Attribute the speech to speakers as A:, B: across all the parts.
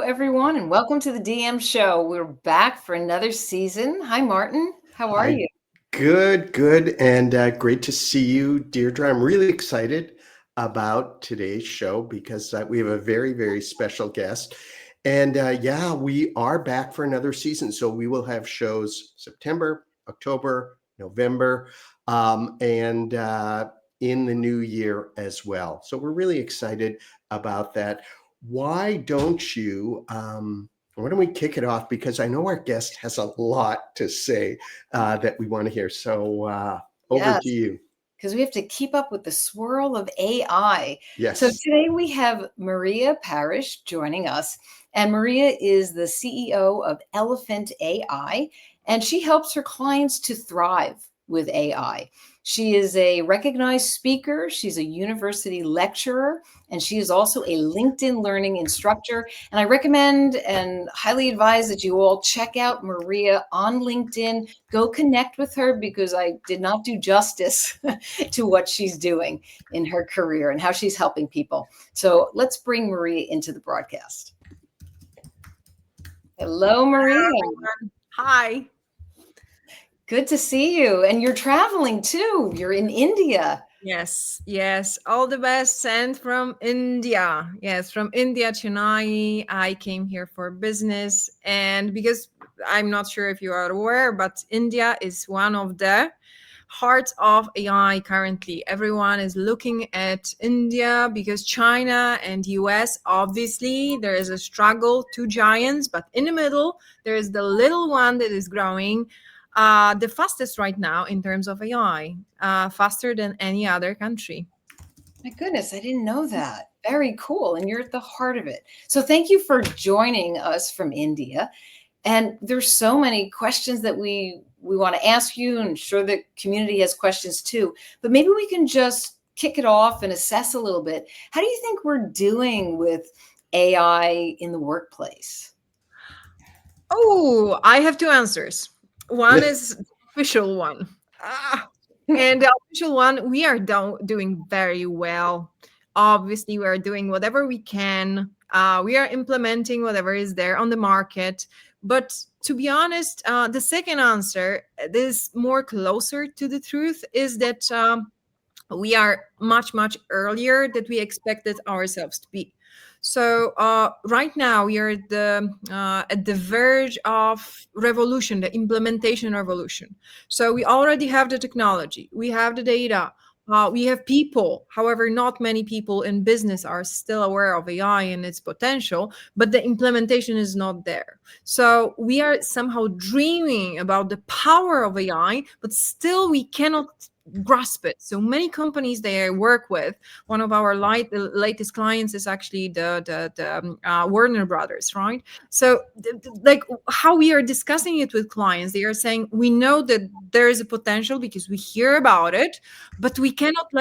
A: everyone, and welcome to the DM show. We're back for another season. Hi, Martin. How are
B: Hi.
A: you?
B: Good, and great to see you, Deirdre. I'm really excited about today's show because we have a very, very special guest. And yeah, we are back for another season. So we will have shows September, October, November, and in the new year as well. So we're really excited about that. Why don't you? Why don't we kick it off? Because I know our guest has a lot to say that we want to hear. So over
A: Yes,
B: to you.
A: because we have to keep up with the swirl of AI. So
B: Yes.
A: today we have Maria Parysz joining us, and Maria is the CEO of Elephant AI, and she helps her clients to thrive with AI. She is a recognized speaker, she's a university lecturer, and she is also a LinkedIn learning instructor. And I recommend and highly advise that you all check out Maria on LinkedIn. Go connect with her because I did not do justice to what she's doing in her career and how she's helping people. So let's bring Maria into the broadcast. Hello, Maria.
C: Hi.
A: Good to see you. And you're traveling too. You're in India.
C: Yes. All the best sent from India. Yes, from India, Chennai. I came here for business. And because I'm not sure if you are aware, but India is one of the hearts of AI currently. Everyone is looking at India because China and US, obviously, there is a struggle, two giants, but in the middle, there is the little one that is growing the fastest right now in terms of AI, faster than any other country.
A: My goodness, I didn't know that. Very cool. And you're at the heart of it. So thank you for joining us from India. And there's so many questions that we want to ask you, and I'm sure the community has questions too. But maybe we can just kick it off and assess a little bit. How do you think we're doing with AI in the workplace?
C: Oh, I have two answers. One is the official one. And the official one, we are doing very well. Obviously, we are doing whatever we can. We are implementing whatever is there on the market. But to be honest, the second answer, this more closer to the truth, is that we are much earlier that we expected ourselves to be. So right now we are at the verge of revolution, the implementation revolution. So we already have the technology, we have the data, we have people. However, not many people in business are still aware of AI and its potential, but the implementation is not there. So we are somehow dreaming about the power of AI, but still we cannot grasp it. So many companies they I work with, one of our latest clients is actually the Warner Brothers, right? So like how we are discussing it with clients, they are saying we know that there is a potential because we hear about it, but we cannot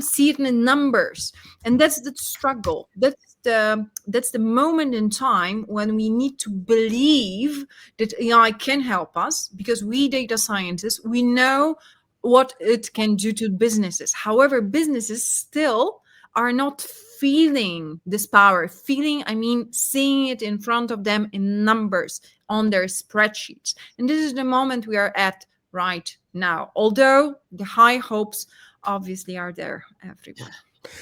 C: see it in the numbers. And that's the struggle. That's the moment in time when we need to believe that AI can help us, because we data scientists, we know what it can do to businesses. However, businesses still are not feeling this power. Feeling, I mean, seeing it in front of them in numbers on their spreadsheets. And this is the moment we are at right now. Although the high hopes obviously are there everywhere.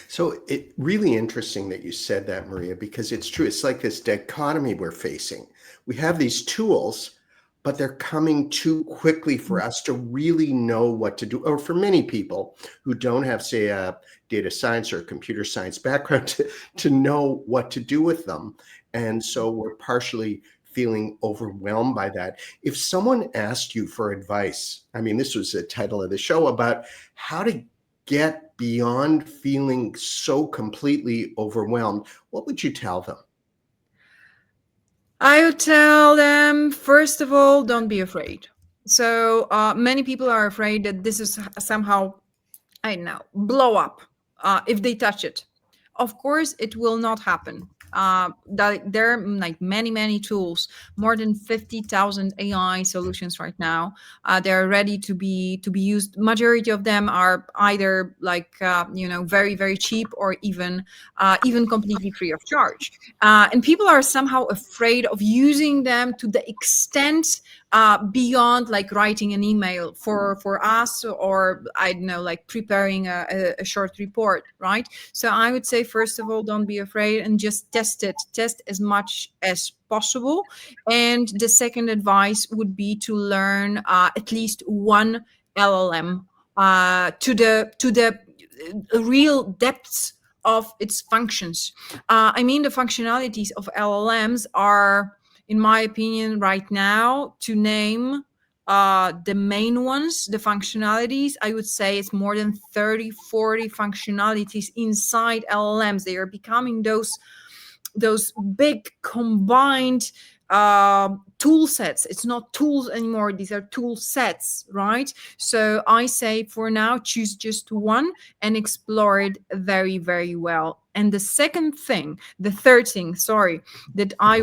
B: So it really interesting that you said that, Maria, because it's true. It's like this dichotomy we're facing. We have these tools, but they're coming too quickly for us to really know what to do. Or for many people who don't have, say, a data science or computer science background to know what to do with them. And so we're partially feeling overwhelmed by that. If someone asked you for advice, I mean, this was the title of the show, about how to get beyond feeling so completely overwhelmed, what would you tell them?
C: I would tell them, first of all, don't be afraid. So many people are afraid that this is somehow, I don't know, blow up if they touch it. Of course, it will not happen. There are like many tools, more than 50,000 AI solutions right now. They're ready to be used. Majority of them are either like very cheap, or even completely free of charge. And people are somehow afraid of using them to the extent beyond like writing an email for us, or I don't know, like preparing a short report, right? So I would say, first of all, don't be afraid and just test as much as possible. And the second advice would be to learn at least one LLM to the real depths of its functions. I mean, the functionalities of LLMs are, in my opinion, right now, to name the main ones, the functionalities, I would say it's more than 30, 40 functionalities inside LLMs. They are becoming those big combined tool sets. It's not tools anymore, these are tool sets, right? So I say, for now, choose just one and explore it very well. And the third thing, sorry, that I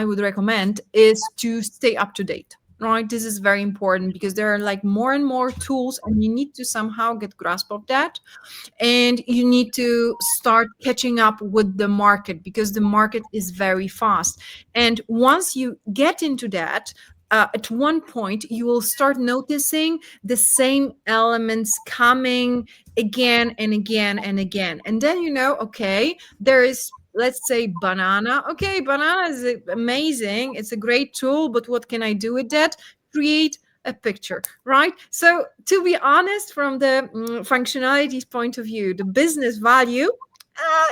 C: would recommend is to stay up to date. Right, this is very important because there are like more and more tools, and you need to somehow get grasp of that, and you need to start catching up with the market, because the market is very fast. And once you get into that, at one point you will start noticing the same elements coming again and again and again, and then okay, there is, let's say, banana. Okay, banana is amazing, it's a great tool, but what can I do with that? Create a picture, right? So, to be honest, from the functionalities point of view, the business value,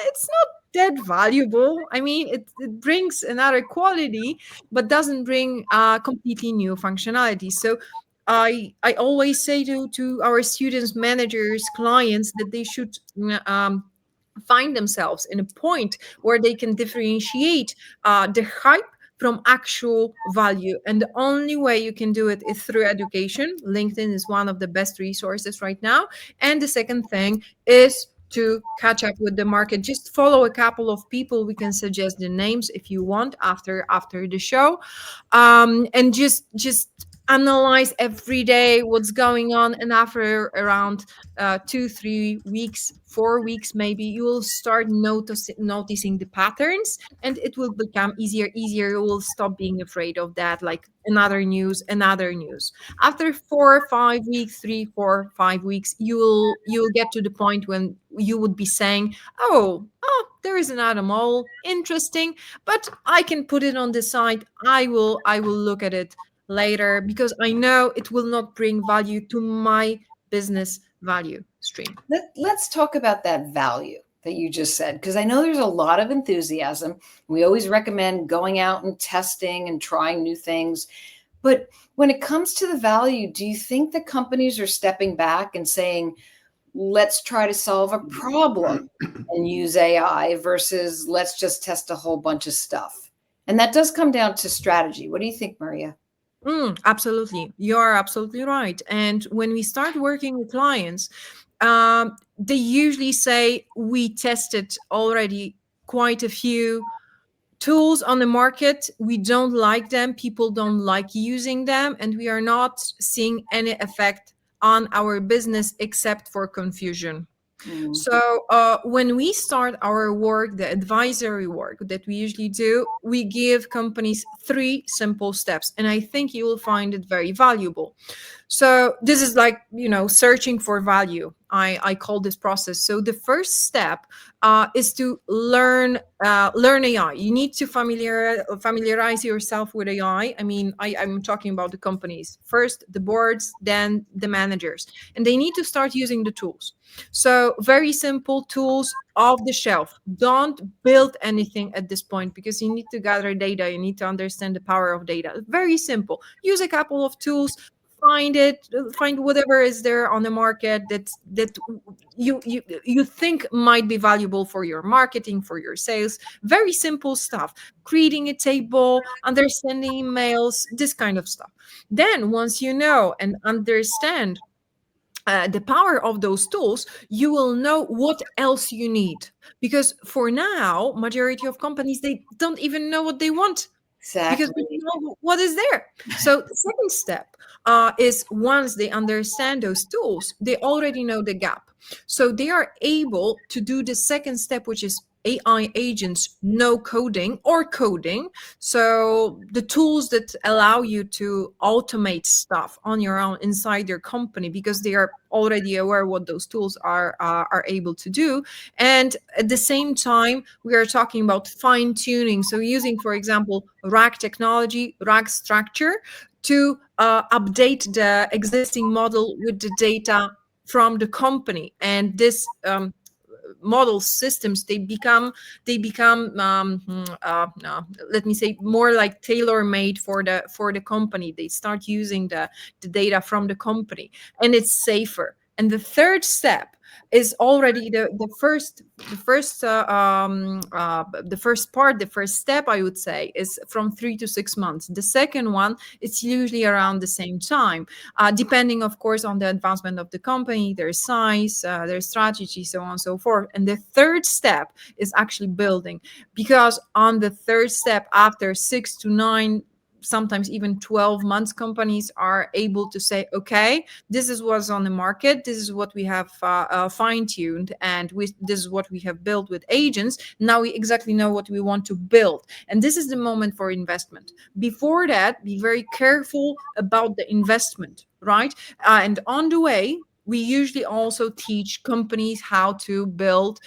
C: it's not that valuable. I mean, it brings another quality, but doesn't bring completely new functionality. So, I always say to our students, managers, clients, that they should find themselves in a point where they can differentiate the hype from actual value. And the only way you can do it is through education. LinkedIn is one of the best resources right now. And the second thing is to catch up with the market. Just follow a couple of people. We can suggest the names if you want after the show, and just analyze every day what's going on. And after around 2 3 weeks, 4 weeks maybe, you will start noticing the patterns, and it will become easier. You will stop being afraid of that, like another news. After 4 5 weeks, 3 4 5 weeks, you will get to the point when you would be saying, oh, there is another mole, interesting, but I can put it on the side. I will look at it later, because I know it will not bring value to my business value stream.
A: Let's talk about that value that you just said, because I know there's a lot of enthusiasm. We always recommend going out and testing and trying new things. But when it comes to the value, do you think the companies are stepping back and saying, let's try to solve a problem and use AI, versus let's just test a whole bunch of stuff? And that does come down to strategy. What do you think, Maria?
C: Absolutely. You are absolutely right. And when we start working with clients, they usually say, we tested already quite a few tools on the market. We don't like them. People don't like using them. And we are not seeing any effect on our business except for confusion. So when we start our work, the advisory work that we usually do, we give companies 3 simple steps. And I think you will find it very valuable. So this is like, searching for value. I call this process. So the first step is to learn AI. You need to familiarize yourself with AI. I mean, I'm talking about the companies first, the boards, then the managers, and they need to start using the tools. So very simple tools off the shelf. Don't build anything at this point, because you need to gather data. You need to understand the power of data. Very simple. Use a couple of tools. Find whatever is there on the market that you think might be valuable for your marketing, for your sales. Very simple stuff. Creating a table, understanding emails, this kind of stuff. Then once you know and understand the power of those tools, you will know what else you need. Because for now, majority of companies, they don't even know what they want, because
A: Exactly.
C: we don't know what is there. So the second step is, once they understand those tools, they already know the gap. So they are able to do the second step, which is AI agents, no coding or coding. So the tools that allow you to automate stuff on your own inside your company, because they are already aware what those tools are able to do. And at the same time, we are talking about fine tuning. So using, for example, RAG technology, RAG structure, to update the existing model with the data from the company. And this model systems, they become let me say, more like tailor made for the company. They start using the data from the company, and it's safer. And the third step is already the first part, the first step, I would say, is from 3 to 6 months. The second one, it's usually around the same time, depending, of course, on the advancement of the company, their size, their strategy, so on and so forth. And the third step is actually building, because on the third step, after 6 to 9, sometimes even 12 months, companies are able to say, okay, this is what's on the market, this is what we have fine-tuned, and this is what we have built with agents. Now we exactly know what we want to build, and this is the moment for investment. Before that, be very careful about the investment, right? And on the way, we usually also teach companies how to build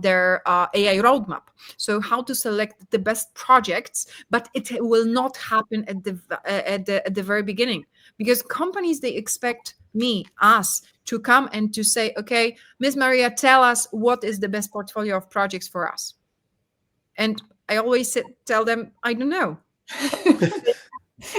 C: their AI roadmap. So how to select the best projects, but it will not happen at the very beginning, because companies, they expect us to come and to say, okay, Miss Maria, tell us what is the best portfolio of projects for us. And I always tell them, I don't know.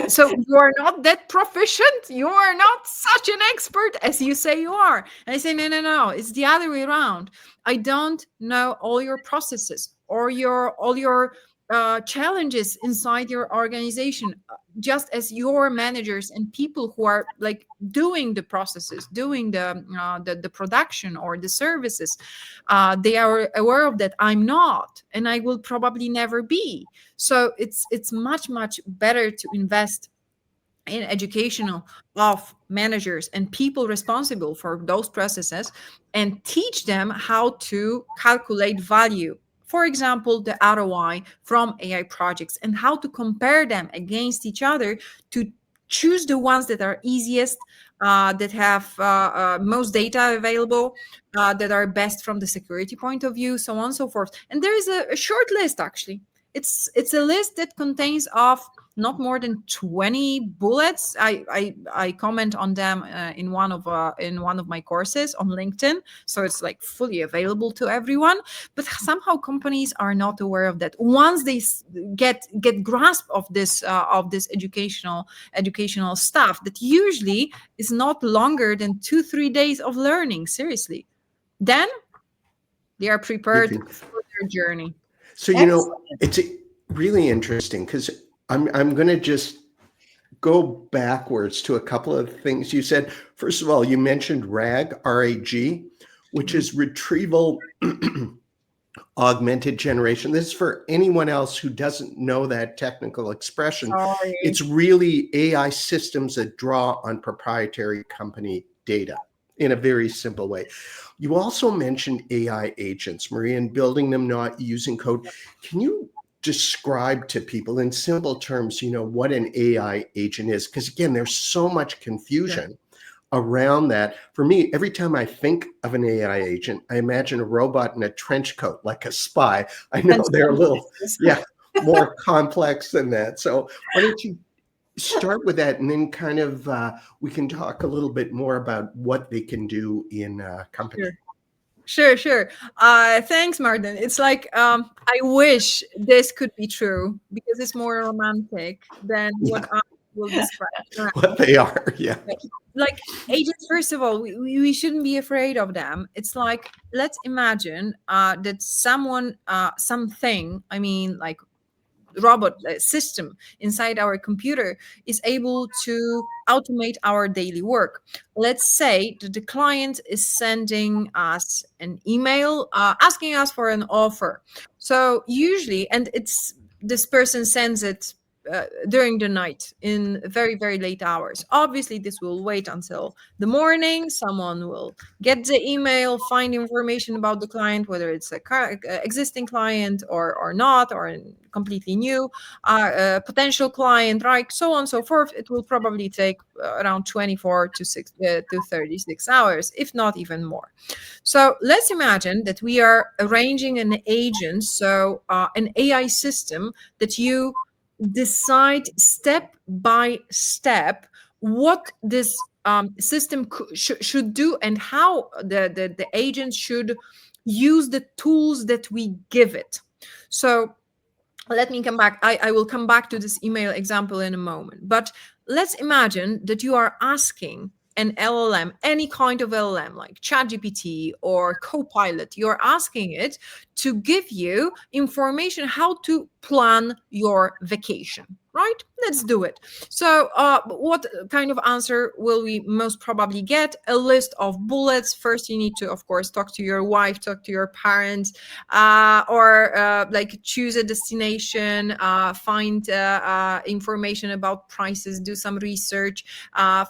C: So you are not that proficient, you are not such an expert as you say you are. And I say, no, no, no, it's the other way around. I don't know all your processes or all your challenges inside your organization, just as your managers and people who are like doing the processes, doing the production or the services, they are aware of that. I'm not, and I will probably never be. So it's much better to invest in educational of managers and people responsible for those processes, and teach them how to calculate value, for example, the ROI from AI projects, and how to compare them against each other, to choose the ones that are easiest, that have most data available, that are best from the security point of view, so on and so forth. And there is a short list, actually. It's a list that contains of not more than 20 bullets. I comment on them in one of my courses on LinkedIn, so it's like fully available to everyone. But somehow companies are not aware of that. Once they get grasp of this educational stuff, that usually is not longer than 2-3 days of learning, seriously, then they are
B: You
C: prepared
B: can,
C: for their journey.
B: so
A: Excellent.
B: it's really interesting because I'm going to just go backwards to a couple of things you said. First of all, you mentioned RAG, which is retrieval augmented generation. This is for anyone else who doesn't know that technical expression.
C: Sorry.
B: It's really AI systems that draw on proprietary company data in a very simple way. You also mentioned AI agents, Maria, and building them, not using code. Can you describe to people in simple terms, what an AI agent is? Because again, there's so much confusion around that. For me, every time I think of an AI agent, I imagine a robot in a trench coat, like a spy. I know
A: And
B: they're a little,
A: sunglasses.
B: more complex than that. So why don't you start with that, and then kind of we can talk a little bit more about what they can do in a company.
C: Sure. Thanks, Martin. It's like, I wish this could be true, because it's more romantic than what
B: Yeah,
C: I will describe.
B: what they are. Yeah.
C: Like, agents, first of all, we shouldn't be afraid of them. It's like, let's imagine that something, I mean, like robot system inside our computer is able to automate our daily work. Let's say that the client is sending us an email asking us for an offer. So usually, and it's this person sends it during the night in very, very late hours. Obviously, this will wait until the morning. Someone will get the email, find information about the client, whether it's a existing client or not, or a completely new potential client, right? So on and so forth. It will probably take around 24 to 36 hours, if not even more. So let's imagine that we are arranging an agent, so an AI system that you decide step by step what this system should do, and how the agent should use the tools that we give it. So let me come back. I will come back to this email example in a moment. But let's imagine that you are asking an LLM, any kind of LLM like ChatGPT or Copilot, you're asking it to give you information how to plan your vacation, right? Let's do it. So what kind of answer will we most probably get? A list of bullets. First, you need to, of course, talk to your wife, talk to your parents, or like choose a destination, find information about prices, do some research,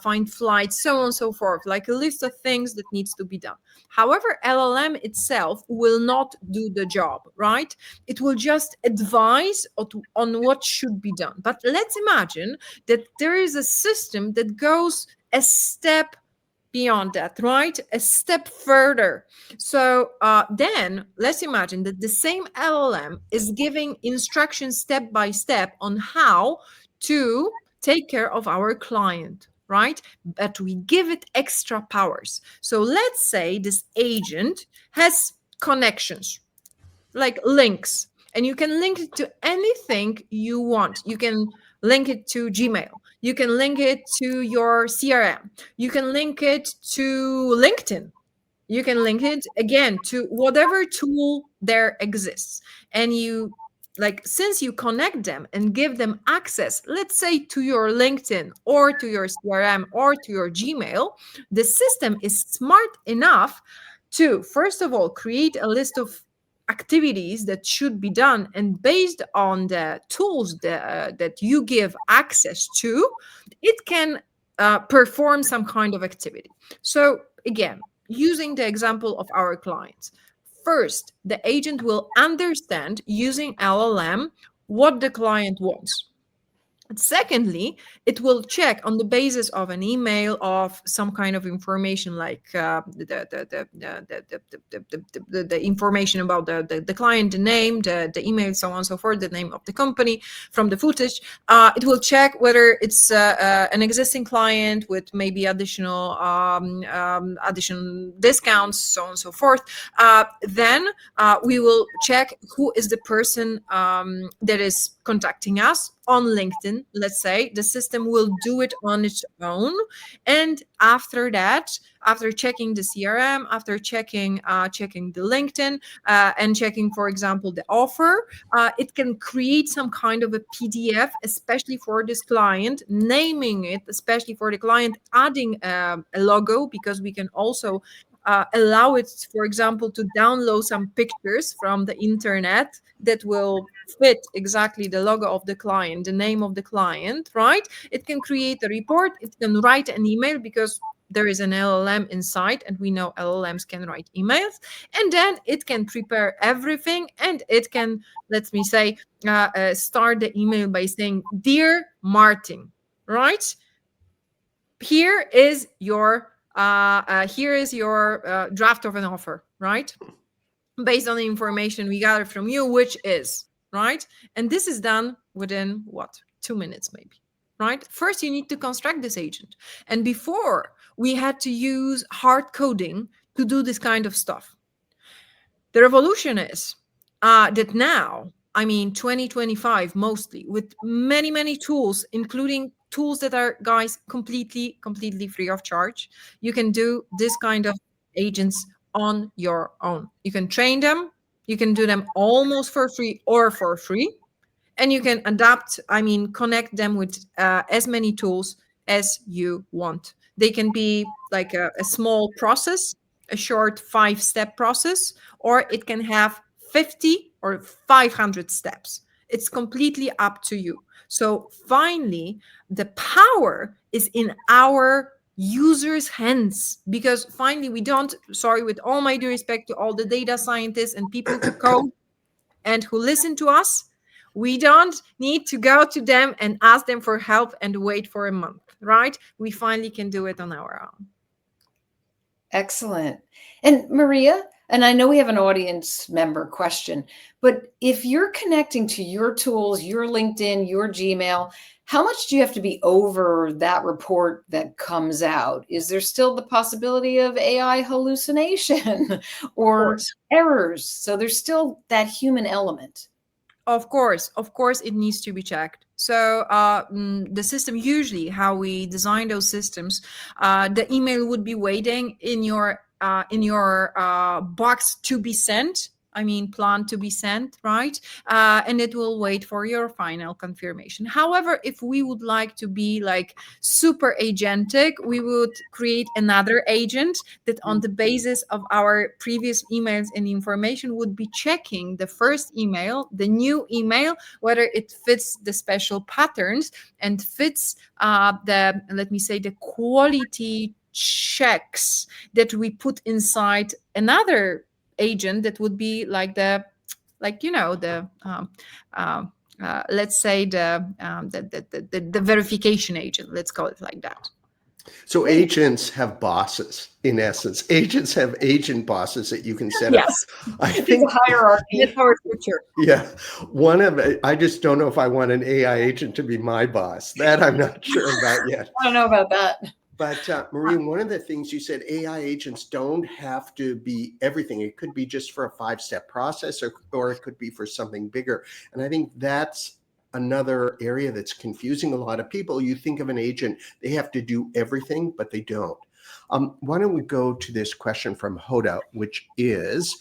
C: find flights, so on and so forth, like a list of things that needs to be done. However, LLM itself will not do the job, right? It will just advise on what should be done. But let's imagine that there is a system that goes a step beyond that, right? A step further. So then let's imagine that the same LLM is giving instructions step by step on how to take care of our client, right? But we give it extra powers. So let's say this agent has connections, like links, and you can link it to anything you want. You can link it to Gmail, you can link it to your CRM, you can link it to LinkedIn, you can link it again to whatever tool there exists. And you, like, since you connect them and give them access, let's say to your LinkedIn or to your CRM or to your Gmail, the system is smart enough to, first of all, create a list of activities that should be done, and based on the tools that you give access to, it can perform some kind of activity. So again, using the example of our clients, first the agent will understand using LLM what the client wants. Secondly, it will check on the basis of an email of some kind of information, like the information about the client, the name, the email, so on and so forth, the name of the company from the footage. It will check whether it's an existing client with maybe additional discounts, so on and so forth. Then we will check who is the person that is contacting us on LinkedIn. Let's say the system will do it on its own, and after that, after checking the CRM, after checking the LinkedIn, and checking, for example, the offer, it can create some kind of a PDF, especially for this client, naming it especially for the client, adding a logo, because we can also allow it, for example, to download some pictures from the internet that will fit exactly the logo of the client, the name of the client, right? It can create a report, it can write an email, because there is an LLM inside, and we know LLMs can write emails. And then it can prepare everything, and it can, let me say, start the email by saying, "Dear Martin," right? Here is your draft of an offer, right? Based on the information we gather from you, which is right. And this is done within what, 2 minutes maybe, right? First, you need to construct this agent. And before, we had to use hard coding to do this kind of stuff. The revolution is that now, I mean, 2025 mostly, with many, many tools, including tools that are, guys, completely free of charge, you can do this kind of agents on your own. You can train them, you can do them almost for free or for free. and you can adapt, connect them with as many tools as you want. They can be like a small process, a short 5-step process, or it can have 50 or 500 steps. It's completely up to you. So finally, the power is in our users' hands, because finally we don't, sorry, with all my due respect to all the data scientists and people who code and who listen to us, we don't need to go to them and ask them for help and wait for a month, right? We finally can do it on our own.
A: Excellent. And Maria, and I know we have an audience member question, but if you're connecting to your tools, your LinkedIn, your Gmail, how much do you have to be over that report that comes out? Is there still the possibility of AI hallucination or errors? So there's still that human element.
C: Of course, it needs to be checked. So the system, usually how we design those systems, the email would be waiting in your box to be sent. Plan to be sent, right? And it will wait for your final confirmation. However, if we would like to be like super agentic, we would create another agent that, on the basis of our previous emails and information, would be checking the first email, the new email, whether it fits the special patterns and fits let me say, the quality checks that we put inside another agent that would be like the let's say the verification agent, let's call it like that.
B: So agents have bosses, in essence. Agents have agent bosses that you can set up.
C: Yes,
B: I think
A: hierarchy.
C: It's our future.
B: Yeah, I just don't know if I want an AI agent to be my boss. That I'm not sure about yet.
A: I don't know about that.
B: But Maria, one of the things you said, AI agents don't have to be everything. It could be just for a 5-step process, or it could be for something bigger. And I think that's another area that's confusing a lot of people. You think of an agent, they have to do everything, but they don't. Why don't we go to this question from Hoda, which is,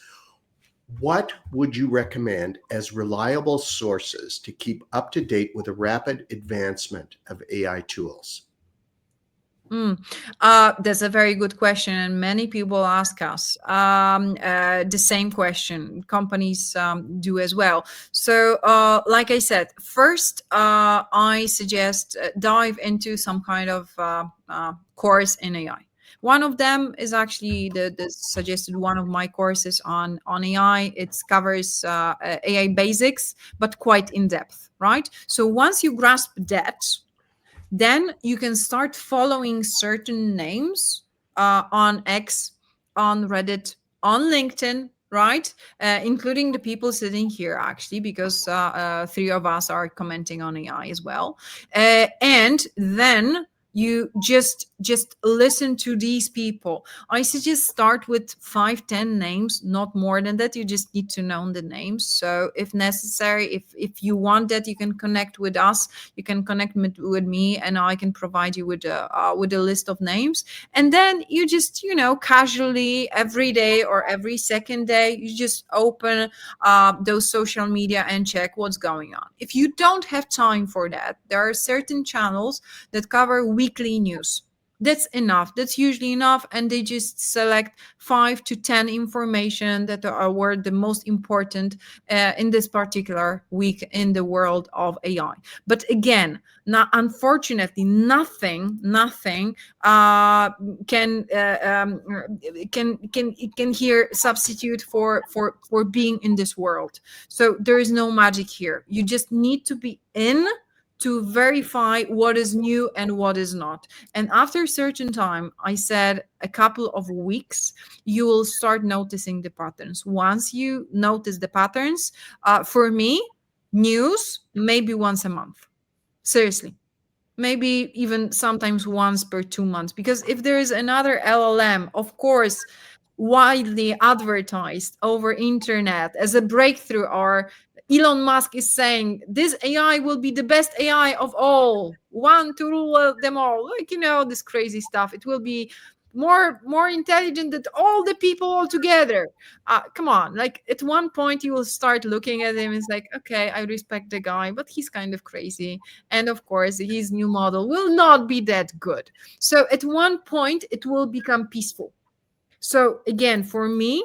B: what would you recommend as reliable sources to keep up to date with the rapid advancement of AI tools?
C: That's a very good question, and many people ask us the same question. Companies do as well. So, like I said, first, I suggest dive into some kind of course in AI. One of them is actually the suggested one of my courses on AI. It covers AI basics, but quite in depth, right? So once you grasp that, then you can start following certain names on X, on Reddit, on LinkedIn, right? Including the people sitting here, actually, because 3 of us are commenting on AI as well. And then you just listen to these people. I suggest start with 5-10 names, not more than that. You just need to know the names. So if necessary, if you want that, you can connect with us, you can connect with me, and I can provide you with a list of names. And then you just, casually every day or every second day, you just open those social media and check what's going on. If you don't have time for that, there are certain channels that cover weekly news. That's enough. That's usually enough. And they just select 5 to 10 information that were the most important in this particular week in the world of AI. But again, unfortunately, nothing can here substitute for being in this world. So there is no magic here. You just need to be in to verify what is new and what is not. And after a certain time, I said a couple of weeks, you will start noticing the patterns. Once you notice the patterns, for me, news maybe once a month. Seriously. Maybe even sometimes once per 2 months. Because if there is another LLM, of course, widely advertised over internet as a breakthrough, or Elon Musk is saying this AI will be the best AI of all, one to rule them all, like, this crazy stuff. It will be more intelligent than all the people all together. Come on, like at one point you will start looking at him. It's like, okay, I respect the guy, but he's kind of crazy, and of course his new model will not be that good. So at one point it will become peaceful. So again, for me,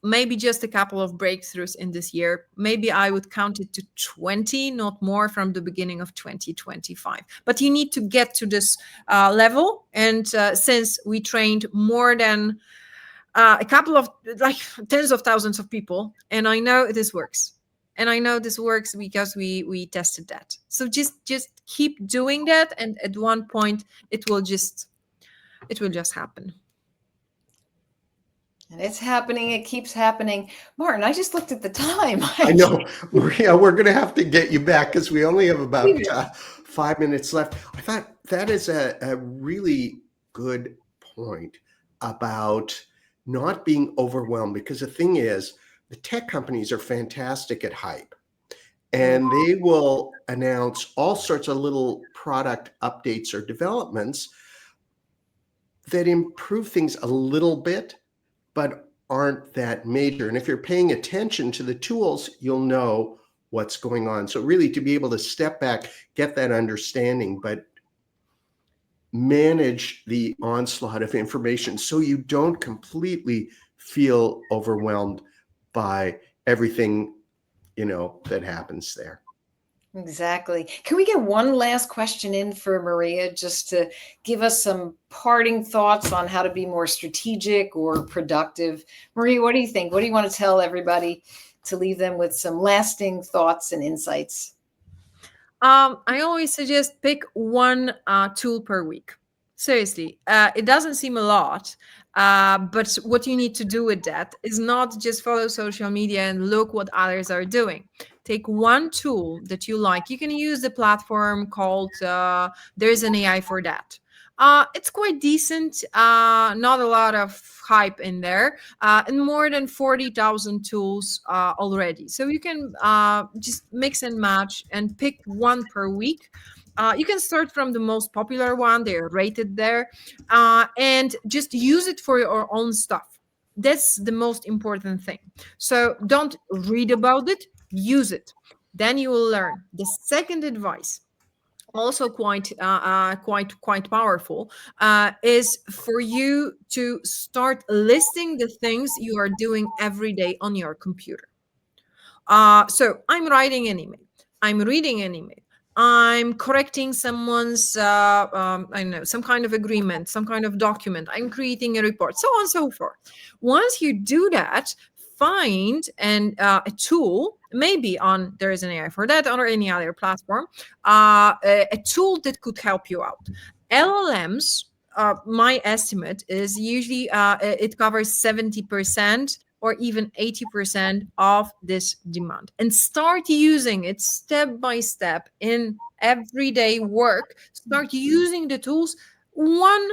C: maybe just a couple of breakthroughs in this year. Maybe I would count it to 20, not more, from the beginning of 2025. But you need to get to this level. And since we trained more than a couple of, like, tens of thousands of people, and I know this works. And I know this works because we tested that. So just keep doing that, and at one point it will just happen.
A: And it's happening. It keeps happening. Martin, I just looked at the time.
B: I know, Maria, we're going to have to get you back because we only have about 5 minutes left. I thought that is a really good point about not being overwhelmed, because the thing is, the tech companies are fantastic at hype, and they will announce all sorts of little product updates or developments that improve things a little bit, but aren't that major. And if you're paying attention to the tools, you'll know what's going on. So really, to be able to step back, get that understanding, but manage the onslaught of information so you don't completely feel overwhelmed by everything, that happens there.
A: Exactly. Can we get one last question in for Maria, just to give us some parting thoughts on how to be more strategic or productive? Maria, what do you think? What do you want to tell everybody to leave them with some lasting thoughts and insights?
C: I always suggest pick one tool per week. Seriously, it doesn't seem a lot, but what you need to do with that is not just follow social media and look what others are doing. Take one tool that you like. You can use the platform called There's an AI for that. It's quite decent, not a lot of hype in there, and more than 40,000 tools already. So you can just mix and match and pick one per week. You can start from the most popular one, they're rated there, and just use it for your own stuff. That's the most important thing. So don't read about it, use it. Then you will learn. The second advice, also quite powerful, is for you to start listing the things you are doing every day on your computer. So I'm writing an email, I'm reading an email, I'm correcting someone's I don't know, some kind of agreement, some kind of document, I'm creating a report, so on and so forth. Once you do that, find a tool, maybe on There Is an AI for That or any other platform, a tool that could help you out. LLMs, my estimate is usually it covers 70% or even 80% of this demand, and start using it step by step in everyday work. Start using the tools one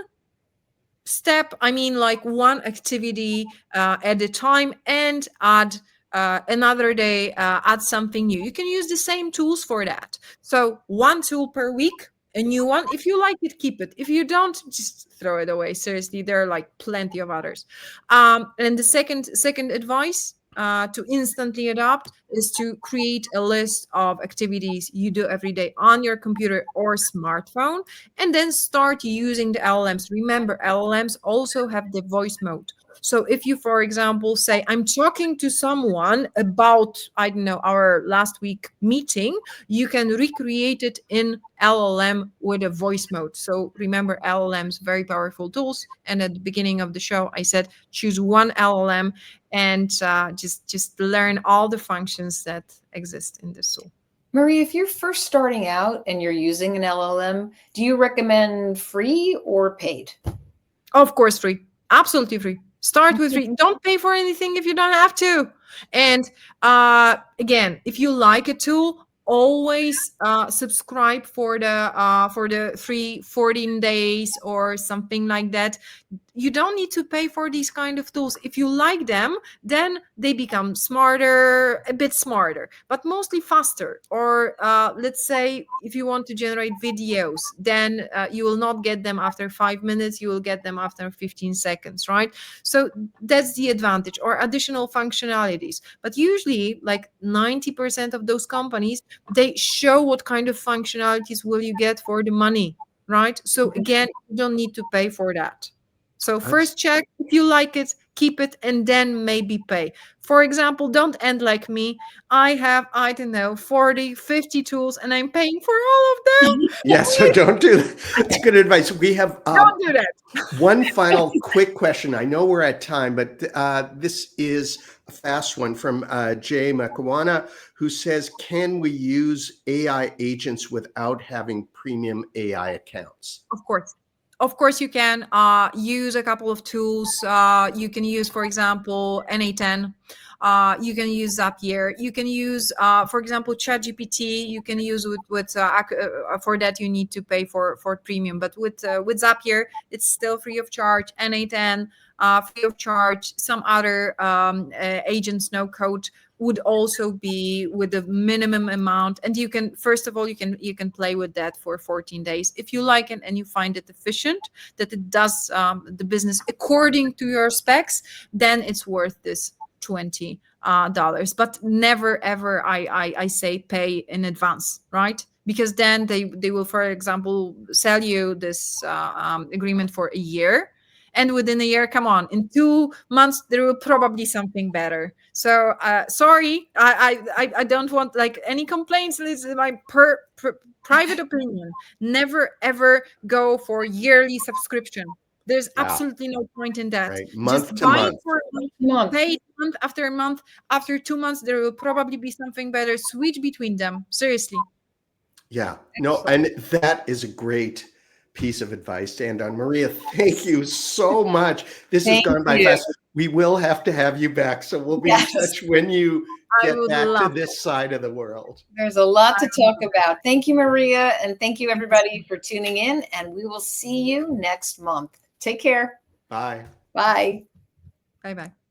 C: step, I mean, like one activity at a time, and add another day, add something new. You can use the same tools for that. So one tool per week, a new one. If you like it, keep it. If you don't, just throw it away. Seriously, there are like plenty of others. And the second advice, to instantly adopt, is to create a list of activities you do every day on your computer or smartphone, and then start using the LLMs. Remember, LLMs also have the voice mode. So if you, for example, say, I'm talking to someone about, I don't know, our last week meeting, you can recreate it in LLM with a voice mode. So remember, LLMs, very powerful tools. And at the beginning of the show, I said, choose one LLM and just learn all the functions that exist in this tool.
A: Maria, if you're first starting out and you're using an LLM, do you recommend free or paid?
C: Of course, free. Absolutely free. Start with free. Don't pay for anything if you don't have to. And again, if you like a tool, always subscribe for the 14 days or something like that. You don't need to pay for these kind of tools. If you like them, then they become smarter, a bit smarter, but mostly faster. Or let's say if you want to generate videos, then you will not get them after 5 minutes, you will get them after 15 seconds, right? So that's the advantage, or additional functionalities. But usually like 90% of those companies, they show what kind of functionalities will you get for the money, right? So again, you don't need to pay for that. So first check if you like it, keep it, and then maybe pay. For example, don't end like me. I have, I don't know, 40, 50 tools and I'm paying for all of them.
B: Yeah, so don't do that. That's good advice. We have
C: Don't do that.
B: one final quick question. I know we're at time, but this is a fast one from Jay Makawana, who says, can we use AI agents without having premium AI accounts?
C: Of course. Of course, you can use a couple of tools. You can use, for example, NA10. You can use Zapier. You can use, for example, ChatGPT. You can use for that you need to pay for premium. But with Zapier, it's still free of charge. NA10 free of charge. Some other agents, no code, would also be with a minimum amount, and you can, first of all, you can play with that for 14 days if you like it and you find it efficient, that it does the business according to your specs, then it's worth this $20. But never ever I say pay in advance, right? Because then they will, for example, sell you this agreement for a year, and within a year, come on, in 2 months there will probably something better. So sorry, I don't want like any complaints. This is my private opinion. Never ever go for yearly subscription. There's absolutely no point in that.
B: Right.
C: Just
B: Month to
C: buy it
B: month.
C: for a month, pay month after month. After 2 months, there will probably be something better. Switch between them. Seriously.
B: Yeah. No, and that is a great piece of advice to end on. Maria, thank you so much. This has gone by fast. We will have to have you back, so we'll be in touch when you get back to this side of the world.
A: There's a lot to talk about. Thank you, Maria, and thank you everybody for tuning in, and we will see you next month. Take care.
B: Bye.
A: Bye.
C: Bye-bye.